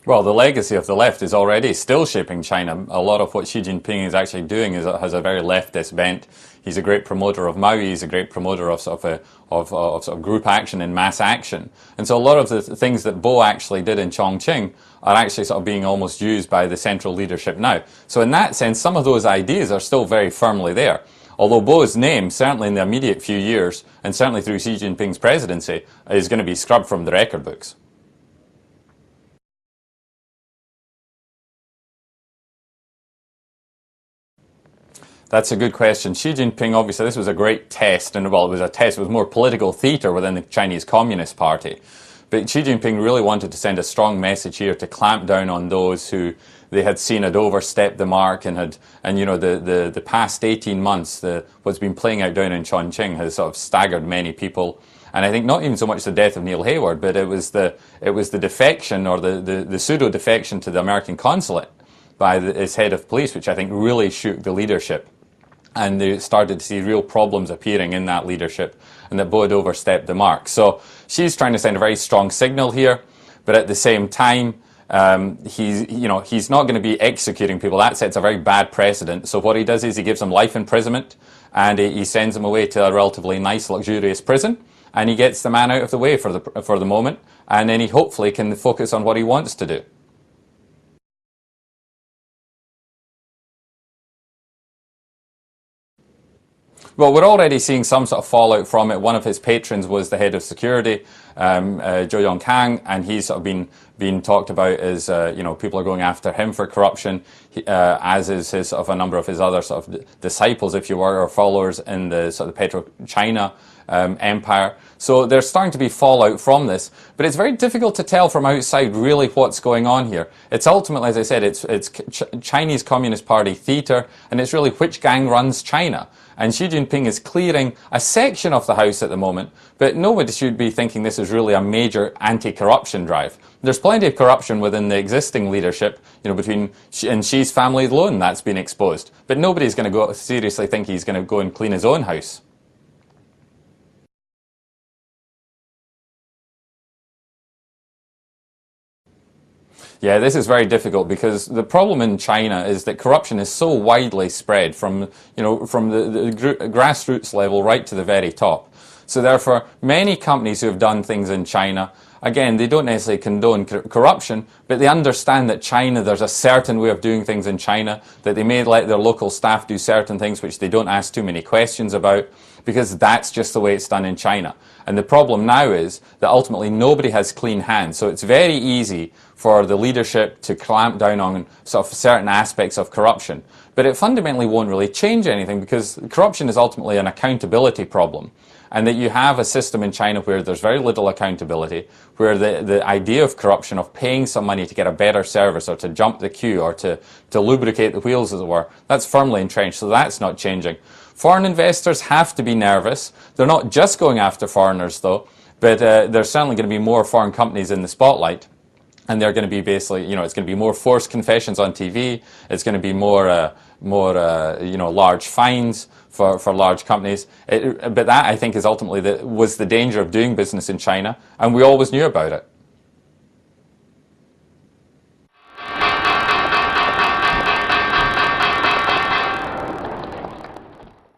Well, the legacy of the left is already still shaping China. A lot of what Xi Jinping is actually doing has a very leftist bent. He's a great promoter of Maoist. He's a great promoter of sort of group action and mass action. And so a lot of the things that Bo actually did in Chongqing are actually sort of being almost used by the central leadership now. So in that sense, some of those ideas are still very firmly there. Although Bo's name, certainly in the immediate few years, and certainly through Xi Jinping's presidency, is going to be scrubbed from the record books. That's a good question. Xi Jinping, obviously, this was a great test, and well, it was a test, it was more political theatre within the Chinese Communist Party. But Xi Jinping really wanted to send a strong message here to clamp down on those who they had seen had overstepped the mark and you know, the past 18 months, what's been playing out down in Chongqing has sort of staggered many people. And I think not even so much the death of Neil Hayward, but it was the defection or the pseudo defection to the American consulate by its head of police, which I think really shook the leadership. And they started to see real problems appearing in that leadership, and that Bo had overstepped the mark. So she's trying to send a very strong signal here, but at the same time, he's not going to be executing people. That sets a very bad precedent. So what he does is he gives them life imprisonment, and he sends them away to a relatively nice, luxurious prison, and he gets the man out of the way for the moment, and then he hopefully can focus on what he wants to do. Well, we're already seeing some sort of fallout from it. One of his patrons was the head of security, Zhou Yongkang, and he's sort of been talked about as, people are going after him for corruption, as is sort of a number of his other sort of disciples, if you were, or followers in the sort of Petro-China empire. So there's starting to be fallout from this, but it's very difficult to tell from outside really what's going on here. It's ultimately, as I said, it's Chinese Communist Party theatre, and it's really which gang runs China. And Xi Jinping is clearing a section of the House at the moment, but nobody should be thinking this is really a major anti-corruption drive. There's plenty of corruption within the existing leadership, between Xi's family alone that's been exposed. But nobody's going to go seriously think he's going to go and clean his own house. Yeah, this is very difficult because the problem in China is that corruption is so widely spread from the grassroots level right to the very top. So therefore, many companies who have done things in China, again, they don't necessarily condone corruption, but they understand that there's a certain way of doing things in China, that they may let their local staff do certain things which they don't ask too many questions about, because that's just the way it's done in China. And the problem now is that ultimately nobody has clean hands. So it's very easy for the leadership to clamp down on sort of certain aspects of corruption. But it fundamentally won't really change anything, because corruption is ultimately an accountability problem. And that you have a system in China where there's very little accountability, where the idea of corruption, of paying some money to get a better service or to jump the queue or to lubricate the wheels, as it were, that's firmly entrenched. So that's not changing. Foreign investors have to be nervous. They're not just going after foreigners, though, but there's certainly going to be more foreign companies in the spotlight. And they're going to be basically, it's going to be more forced confessions on TV. It's going to be more large fines for large companies. But that, I think, is ultimately was the danger of doing business in China, and we always knew about it.